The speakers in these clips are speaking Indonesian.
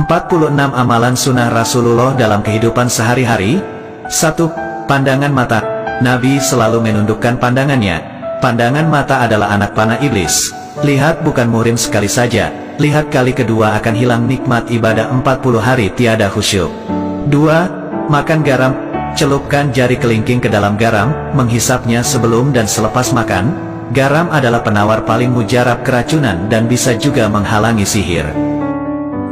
46 amalan sunnah Rasulullah dalam kehidupan sehari-hari. 1. Pandangan mata. Nabi selalu menundukkan pandangannya. Pandangan mata adalah anak panah iblis. Lihat bukan murim sekali saja, lihat kali kedua akan hilang nikmat ibadah 40 hari tiada khusyuk. 2. Makan garam. Celupkan jari kelingking ke dalam garam, menghisapnya sebelum dan selepas makan. Garam adalah penawar paling mujarab keracunan dan bisa juga menghalangi sihir.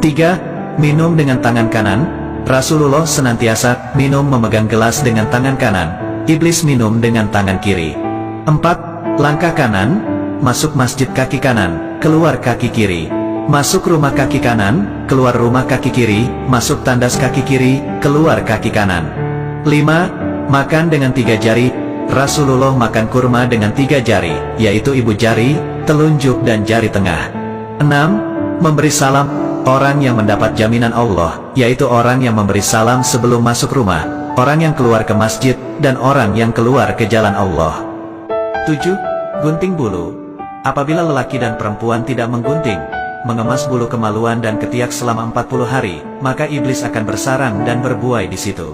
3. Minum dengan tangan kanan. Rasulullah senantiasa minum memegang gelas dengan tangan kanan. Iblis minum dengan tangan kiri. 4. Langkah kanan. Masuk masjid kaki kanan, keluar kaki kiri. Masuk rumah kaki kanan, keluar rumah kaki kiri. Masuk tandas kaki kiri, keluar kaki kanan. 5. Makan dengan 3 jari. Rasulullah makan kurma dengan 3 jari, yaitu ibu jari, telunjuk dan jari tengah. 6. Memberi salam. Orang yang mendapat jaminan Allah, yaitu orang yang memberi salam sebelum masuk rumah, orang yang keluar ke masjid, dan orang yang keluar ke jalan Allah. 7. Gunting bulu. Apabila lelaki dan perempuan tidak menggunting, mengemas bulu kemaluan dan ketiak selama 40 hari, maka iblis akan bersarang dan berbuai di situ.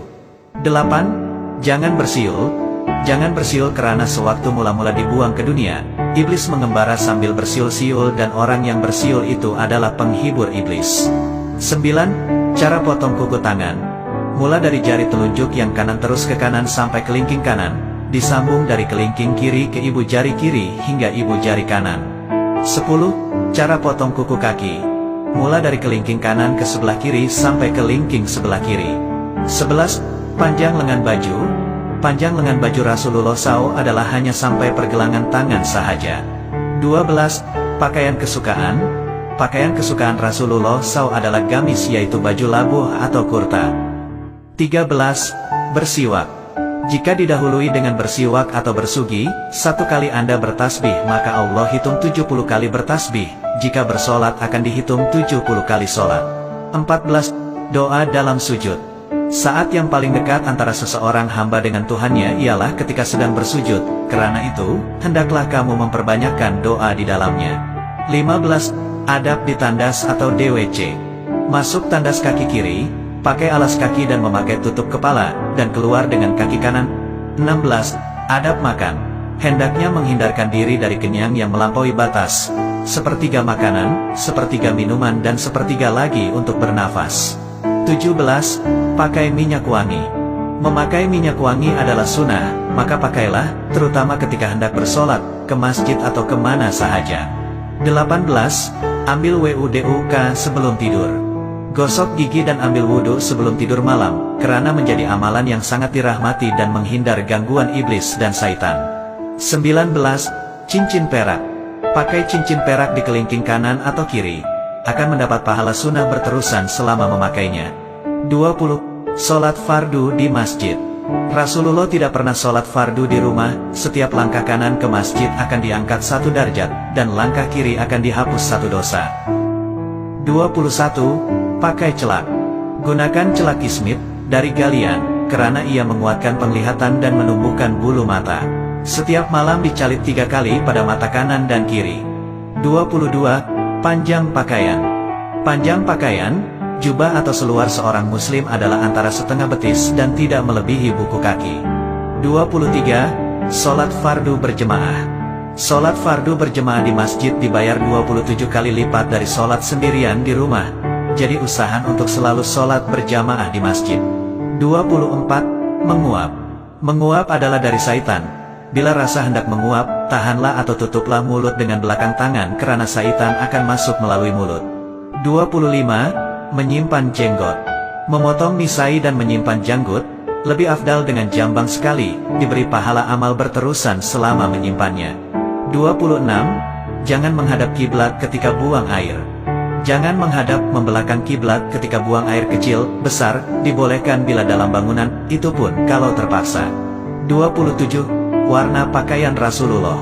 8. Jangan bersiul. Jangan bersiul karena sewaktu mula-mula dibuang ke dunia, iblis mengembara sambil bersiul-siul dan orang yang bersiul itu adalah penghibur iblis. 9. Cara potong kuku tangan. Mula dari jari telunjuk yang kanan terus ke kanan sampai kelingking kanan, disambung dari kelingking kiri ke ibu jari kiri hingga ibu jari kanan. 10. Cara potong kuku kaki. Mula dari kelingking kanan ke sebelah kiri sampai kelingking sebelah kiri. 11. Panjang lengan baju. Panjang lengan baju Rasulullah SAW adalah hanya sampai pergelangan tangan sahaja. 12. Pakaian kesukaan. Pakaian kesukaan Rasulullah SAW adalah gamis, yaitu baju labuh atau kurta. 13. Bersiwak. Jika didahului dengan bersiwak atau bersugi, 1 kali Anda bertasbih maka Allah hitung 70 kali bertasbih. Jika bersolat akan dihitung 70 kali solat. 14. Doa dalam sujud. Saat yang paling dekat antara seseorang hamba dengan Tuhannya ialah ketika sedang bersujud. Karena itu, hendaklah kamu memperbanyakkan doa di dalamnya. 15. Adab di tandas atau DWC. Masuk tandas kaki kiri, pakai alas kaki dan memakai tutup kepala, dan keluar dengan kaki kanan. 16. Adab makan. Hendaknya menghindarkan diri dari kenyang yang melampaui batas. 1/3 makanan, 1/3 minuman dan 1/3 lagi untuk bernafas. 17. Pakai minyak wangi. Memakai minyak wangi adalah sunnah, maka pakailah, terutama ketika hendak bersolat, ke masjid atau kemana sahaja. 18. Ambil WUDUK sebelum tidur. Gosok gigi dan ambil wudhu sebelum tidur malam, karena menjadi amalan yang sangat dirahmati dan menghindar gangguan iblis dan syaitan. 19. Cincin perak. Pakai cincin perak di kelingking kanan atau kiri, akan mendapat pahala sunnah berterusan selama memakainya. 20. Sholat fardu di masjid. Rasulullah tidak pernah sholat fardu di rumah. Setiap langkah kanan ke masjid akan diangkat 1 derajat, dan langkah kiri akan dihapus 1 dosa. 21. Pakai celak. Gunakan celak ismit dari galian, karena ia menguatkan penglihatan dan menumbuhkan bulu mata. Setiap malam dicalit 3 kali pada mata kanan dan kiri. 22. Panjang pakaian. Panjang pakaian, jubah atau seluar seorang muslim adalah antara setengah betis dan tidak melebihi buku kaki. 23. Sholat fardu berjemaah. Sholat fardu berjemaah di masjid dibayar 27 kali lipat dari sholat sendirian di rumah. Jadi usahakan untuk selalu sholat berjamaah di masjid. 24. Menguap. Menguap adalah dari syaitan. Bila rasa hendak menguap, tahanlah atau tutuplah mulut dengan belakang tangan karena syaitan akan masuk melalui mulut. 25. Menyimpan jenggot. Memotong misai dan menyimpan janggut, lebih afdal dengan jambang sekali, diberi pahala amal berterusan selama menyimpannya. 26. Jangan menghadap kiblat ketika buang air. Jangan menghadap membelakang kiblat ketika buang air kecil, besar, dibolehkan bila dalam bangunan, itu pun kalau terpaksa. 27. Warna pakaian Rasulullah.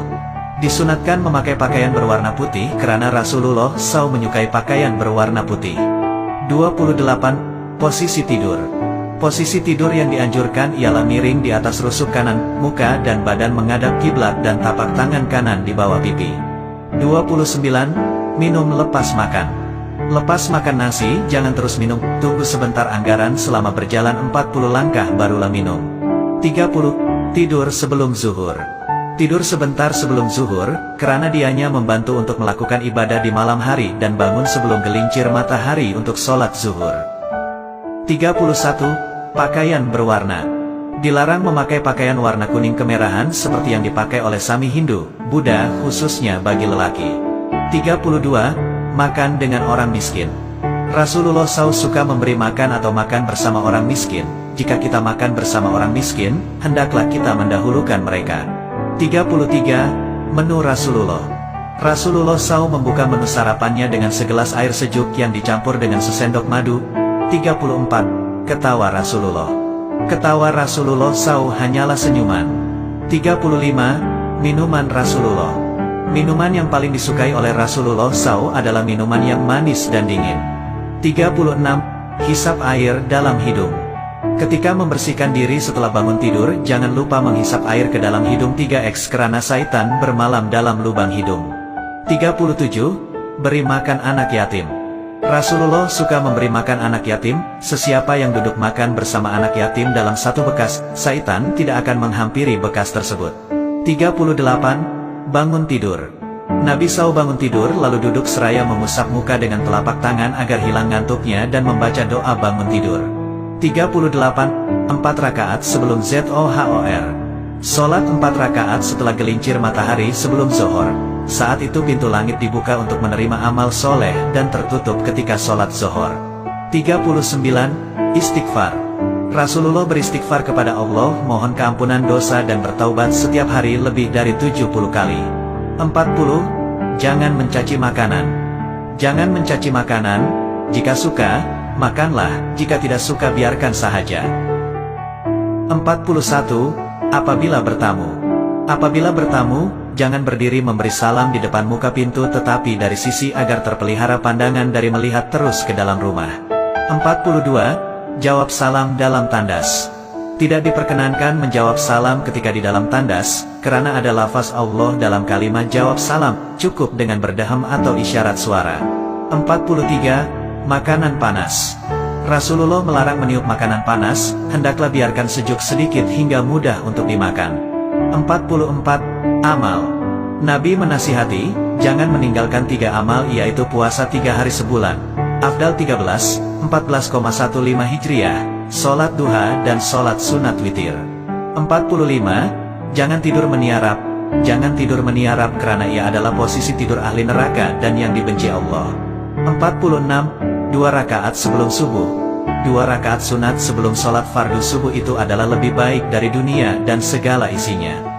Disunatkan memakai pakaian berwarna putih karena Rasulullah SAW menyukai pakaian berwarna putih. 28. Posisi tidur. Posisi tidur yang dianjurkan ialah miring di atas rusuk kanan, muka dan badan menghadap kiblat dan tapak tangan kanan di bawah pipi. 29. Minum lepas makan. Lepas makan nasi, jangan terus minum, tunggu sebentar anggaran selama berjalan 40 langkah barulah minum. 30. Tidur sebelum zuhur. Tidur sebentar sebelum zuhur, karena dianya membantu untuk melakukan ibadah di malam hari dan bangun sebelum gelincir matahari untuk sholat zuhur. 31. Pakaian berwarna. Dilarang memakai pakaian warna kuning kemerahan seperti yang dipakai oleh Sami Hindu, Buddha khususnya bagi lelaki. 32. Makan dengan orang miskin. Rasulullah SAW suka memberi makan atau makan bersama orang miskin. Jika kita makan bersama orang miskin, hendaklah kita mendahulukan mereka. 33. Menu Rasulullah. Rasulullah SAW membuka menu sarapannya dengan segelas air sejuk yang dicampur dengan sesendok madu. 34. Ketawa Rasulullah. Ketawa Rasulullah SAW hanyalah senyuman. 35. Minuman Rasulullah. Minuman yang paling disukai oleh Rasulullah SAW adalah minuman yang manis dan dingin. 36. Hisap air dalam hidung. Ketika membersihkan diri setelah bangun tidur, jangan lupa menghisap air ke dalam hidung 3x karena syaitan bermalam dalam lubang hidung. 37. Beri makan anak yatim. Rasulullah suka memberi makan anak yatim. Sesiapa yang duduk makan bersama anak yatim dalam satu bekas, syaitan tidak akan menghampiri bekas tersebut. 38. Bangun tidur. Nabi SAW bangun tidur lalu duduk seraya mengusap muka dengan telapak tangan agar hilang ngantuknya dan membaca doa bangun tidur. 38. 4 rakaat sebelum Zohor. Sholat 4 rakaat setelah gelincir matahari sebelum Zohor. Saat itu pintu langit dibuka untuk menerima amal soleh dan tertutup ketika sholat Zohor. 39. Istighfar. Rasulullah beristighfar kepada Allah, mohon keampunan dosa dan bertaubat setiap hari lebih dari 70 kali. 40. Jangan mencaci makanan. Jangan mencaci makanan. Jika suka, makanlah. Jika tidak suka, biarkan saja. 41. Apabila bertamu. Apabila bertamu, jangan berdiri memberi salam di depan muka pintu tetapi dari sisi agar terpelihara pandangan dari melihat terus ke dalam rumah. 42. Jawab salam dalam tandas. Tidak diperkenankan menjawab salam ketika di dalam tandas, karena ada lafaz Allah dalam kalimat jawab salam, cukup dengan berdaham atau isyarat suara. 43. Makanan panas. Rasulullah melarang meniup makanan panas, hendaklah biarkan sejuk sedikit hingga mudah untuk dimakan. 44. Amal. Nabi menasihati, jangan meninggalkan 3 amal yaitu puasa 3 hari sebulan. Afdal 13, 14,15 Hijriah, sholat duha dan sholat sunat witir. 45. Jangan tidur meniarap. Jangan tidur meniarap karena ia adalah posisi tidur ahli neraka dan yang dibenci Allah. 46. 2 rakaat sebelum subuh. 2 rakaat sunat sebelum sholat fardu subuh itu adalah lebih baik dari dunia dan segala isinya.